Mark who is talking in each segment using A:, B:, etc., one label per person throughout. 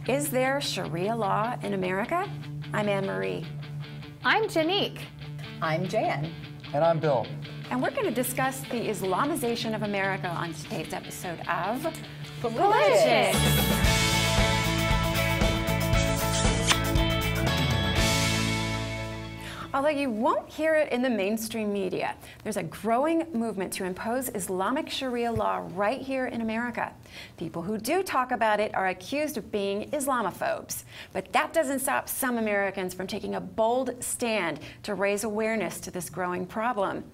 A: Is there Sharia law in America? I'm Anne-Marie.
B: I'm Janique.
C: I'm Jan.
D: And I'm Bill.
A: And we're going to discuss the Islamization of America on today's episode of
C: PolitiChicks.
A: Although you won't hear it in the mainstream media, there's a growing movement to impose Islamic Sharia law right here in America. People who do talk about it are accused of being Islamophobes. But that doesn't stop some Americans from taking a bold stand to raise awareness to this growing problem.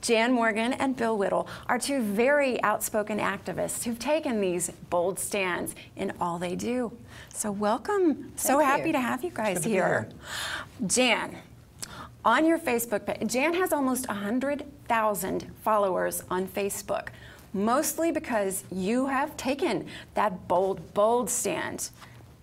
A: Jan Morgan and Bill Whittle are two very outspoken activists who've taken these bold stands in all they do. So welcome. So happy to have you guys here. Jan, on your Facebook page, Jan has almost 100,000 followers on Facebook, mostly because you have taken that bold stand,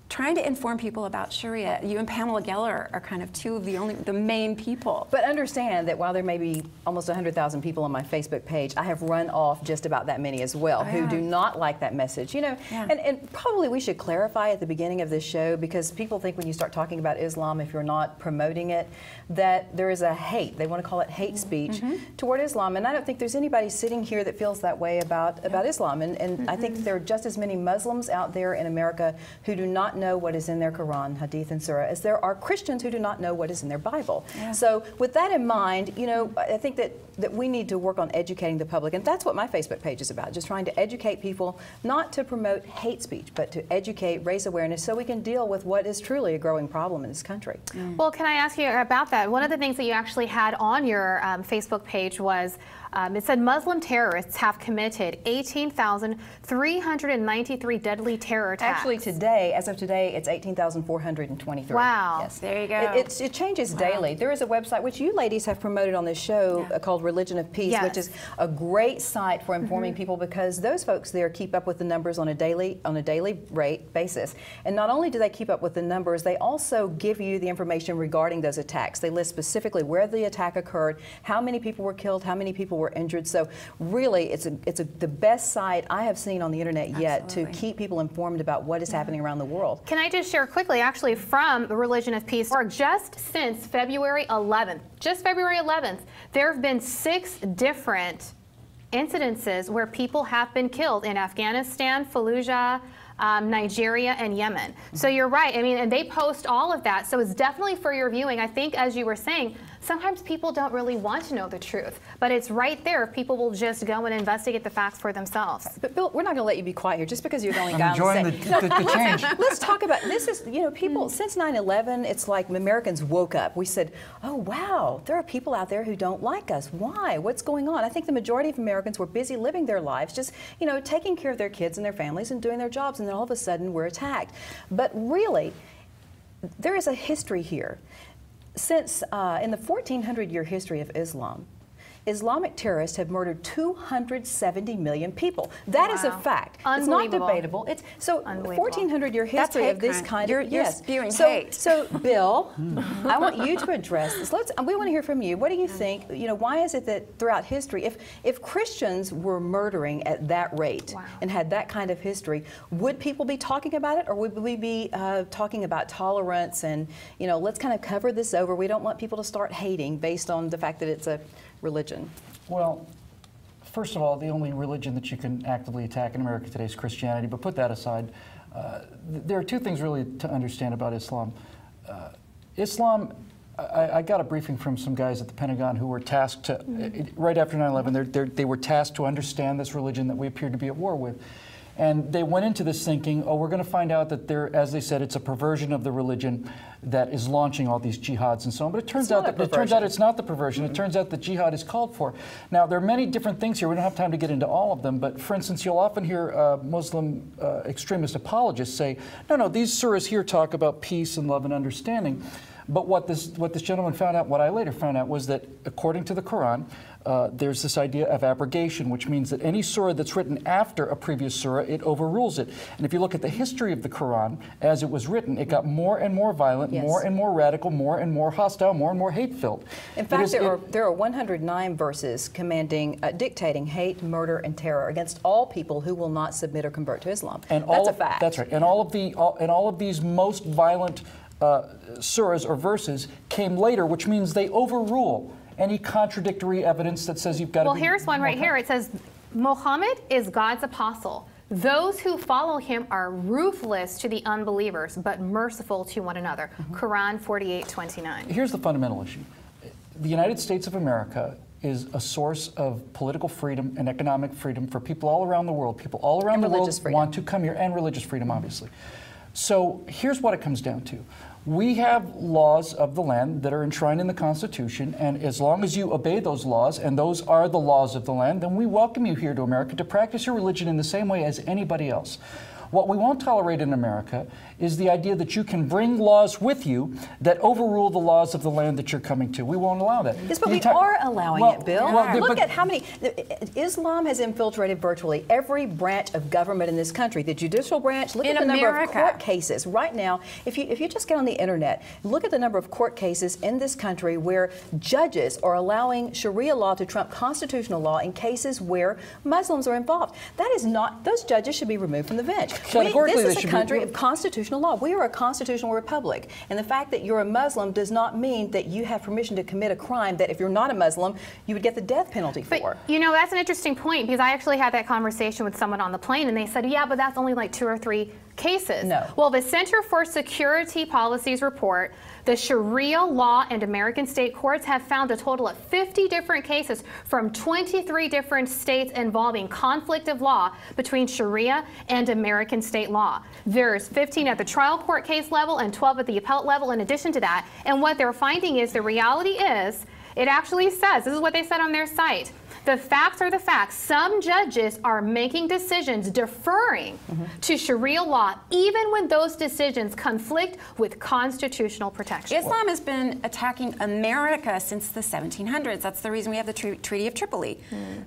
A: trying to inform people about Sharia. You and Pamela Geller are kind of two of the main people.
C: But understand that while there may be almost 100,000 people on my Facebook page, I have run off just about that many as well who do not like that message. You know, and probably we should clarify at the beginning of this show, because people think when you start talking about Islam, if you're not promoting it, that there is a hate. They want to call it hate speech toward Islam. And I don't think there's anybody sitting here that feels that way about Islam. And I think there are just as many Muslims out there in America who do not know what is in their Quran, Hadith, and Surah as there are Christians who do not know what is in their Bible. So with that in mind, you know, I think that we need to work on educating the public, and that's what my Facebook page is about, just trying to educate people, not to promote hate speech, but to educate, raise awareness, so we can deal with what is truly a growing problem in this country.
B: Well, can I ask you about that? One of the things that you actually had on your Facebook page was it said Muslim terrorists have committed 18,393 deadly terror attacks.
C: Actually, today, as of today, it's 18,423.
B: Wow.
C: Yes.
A: There you go.
C: It changes daily. There is a website which you ladies have promoted on this show called Religion of Peace, which is a great site for informing people, because those folks there keep up with the numbers on a daily rate basis. And not only do they keep up with the numbers, they also give you the information regarding those attacks. They list specifically where the attack occurred, how many people were killed, how many people were injured. So really, it's the best site I have seen on the internet yet to keep people informed about what is happening around the world.
B: Can I just share quickly, actually, from the Religion of Peace, just since February 11th, there have been 6 different incidences where people have been killed in Afghanistan, Fallujah, Nigeria, and Yemen. So you're right. I mean, and they post all of that. So it's definitely for your viewing. I think, as you were saying, sometimes people don't really want to know the truth, but it's right there if people will just go and investigate the facts for themselves.
C: But Bill, we're not going to let you be quiet here just because you're the only guy
D: I'm enjoying the change.
C: Let's talk about this. Is, you know, people since 9/11, it's like Americans woke up. We said, "Oh wow, there are people out there who don't like us. Why? What's going on?" I think the majority of Americans were busy living their lives, just taking care of their kids and their families and doing their jobs, and then all of a sudden we're attacked. But really, there is a history here. Since in the 1400-year history of Islam, Islamic terrorists have murdered 270 million people. That is a fact. It's not debatable. It's so 1400-year history of this kind of
A: you're spewing hate.
C: So Bill, I want you to address this. We want to hear from you. What do you think? Why is it that throughout history, if Christians were murdering at that rate and had that kind of history, would people be talking about it, or would we be talking about tolerance and let's kind of cover this over? We don't want people to start hating based on the fact that it's a religion.
D: Well, first of all, the only religion that you can actively attack in America today is Christianity, but put that aside. There are 2 things really to understand about Islam. I got a briefing from some guys at the Pentagon who were tasked to, right after 9/11, they were tasked to understand this religion that we appeared to be at war with. And they went into this thinking, oh, we're going to find out that as they said, it's a perversion of the religion that is launching all these jihads and so on. But it turns out it's not the perversion. It turns out that jihad is called for. Now, there are many different things here. We don't have time to get into all of them. But for instance, you'll often hear Muslim extremist apologists say, no, these surahs here talk about peace and love and understanding. But what this gentleman found out, what I later found out, was that according to the Koran, there's this idea of abrogation, which means that any surah that's written after a previous surah, it overrules it. And if you look at the history of the Quran as it was written, it got more and more violent, more and more radical, more and more hostile, more and more hate-filled.
C: In fact, there are 109 verses commanding, dictating hate, murder, and terror against all people who will not submit or convert to Islam.
D: And that's a fact. That's right. And all of these most violent surahs or verses came later, which means they overrule any contradictory evidence that says you've got to be...
B: Well, here's one right here. It says, Muhammad is God's apostle. Those who follow him are ruthless to the unbelievers, but merciful to one another. Quran 48:29.
D: Here's the fundamental issue. The United States of America is a source of political freedom and economic freedom for people all around the world. People all around the world want to come here, and religious freedom, obviously. So here's what it comes down to. We have laws of the land that are enshrined in the Constitution, and as long as you obey those laws, and those are the laws of the land, then we welcome you here to America to practice your religion in the same way as anybody else. What we won't tolerate in America is the idea that you can bring laws with you that overrule the laws of the land that you're coming to. We won't allow that.
C: Yes, but we are allowing it, Bill. Look at how many... Islam has infiltrated virtually every branch of government in this country. The judicial branch, look at the number of court cases. Right now, if you just get on the internet, look at the number of court cases in this country where judges are allowing Sharia law to trump constitutional law in cases where Muslims are involved. That is not... Those judges should be removed from the bench. This is a country of constitutional law. We are a constitutional republic. And the fact that you're a Muslim does not mean that you have permission to commit a crime that if you're not a Muslim, you would get the death penalty for.
B: But, you know, that's an interesting point, because I actually had that conversation with someone on the plane, and they said, yeah, but that's only like 2 or 3 cases.
C: No.
B: Well, the Center for Security Policies report, the Sharia law and American state courts have found a total of 50 different cases from 23 different states involving conflict of law between Sharia and American state law. There's 15 at the trial court case level and 12 at the appellate level in addition to that. And what they're finding is, the reality is, it actually says, this is what they said on their site, the facts are the facts. Some judges are making decisions deferring to Sharia law, even when those decisions conflict with constitutional protection.
A: Islam has been attacking America since the 1700s. That's the reason we have the Treaty of Tripoli.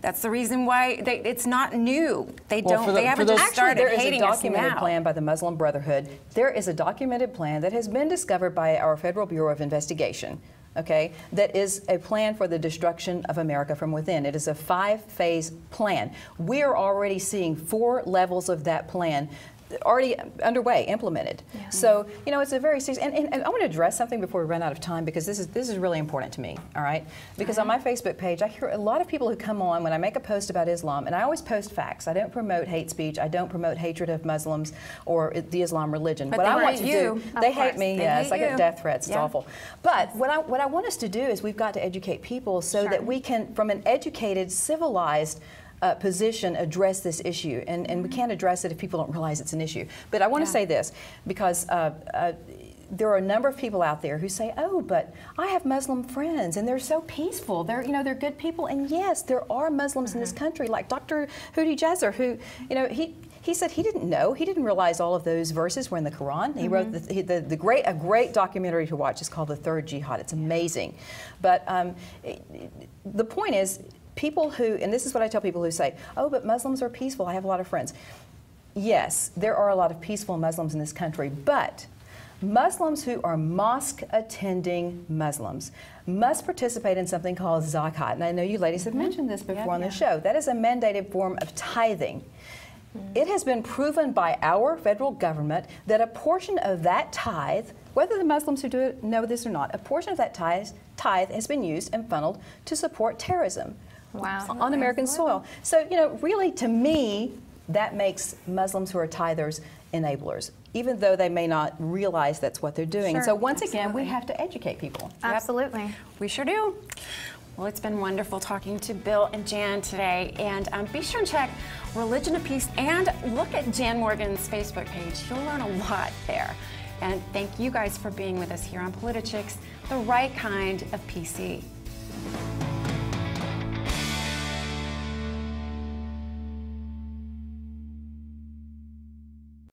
A: That's the reason why it's not new. They haven't just started hating us now.
C: There is a documented plan by the Muslim Brotherhood. There is a documented plan that has been discovered by our Federal Bureau of Investigation. Okay, that is a plan for the destruction of America from within. It is a 5-phase plan. We are already seeing 4 levels of that plan already underway, implemented. Yeah. So, you know, it's a very serious, and I want to address something before we run out of time, because this is really important to me, all right? Because on my Facebook page, I hear a lot of people who come on when I make a post about Islam, and I always post facts. I don't promote hate speech. I don't promote hatred of Muslims or the Islam religion.
A: But
C: what
A: they
C: I want to do, they hate me, yes, I get death threats, it's awful. But what I want us to do is we've got to educate people so that we can, from an educated, civilized position, address this issue, and we can't address it if people don't realize it's an issue. But I want to say this, because there are a number of people out there who say, "Oh, but I have Muslim friends, and they're so peaceful. They're good people." And yes, there are Muslims in this country, like Dr. Hudi Jazzer, who he said he didn't know, he didn't realize all of those verses were in the Quran. He wrote a great documentary to watch. It's called The Third Jihad. It's amazing. But the point is, people who, and this is what I tell people who say, "Oh, but Muslims are peaceful. I have a lot of friends." Yes, there are a lot of peaceful Muslims in this country, but Muslims who are mosque-attending Muslims must participate in something called zakat. And I know you ladies have mentioned this before on the show. That is a mandated form of tithing. It has been proven by our federal government that a portion of that tithe, whether the Muslims who do it know this or not, a portion of that tithe has been used and funneled to support terrorism.
B: Wow.
C: On American soil. So, really, to me, that makes Muslims who are tithers enablers, even though they may not realize that's what they're doing.
B: Sure,
C: so once again, we have to educate people.
B: Absolutely.
A: Yep. We sure do. Well, it's been wonderful talking to Bill and Jan today. And be sure and check Religion of Peace and look at Jan Morgan's Facebook page. You'll learn a lot there. And thank you guys for being with us here on PolitiChicks, the right kind of PC.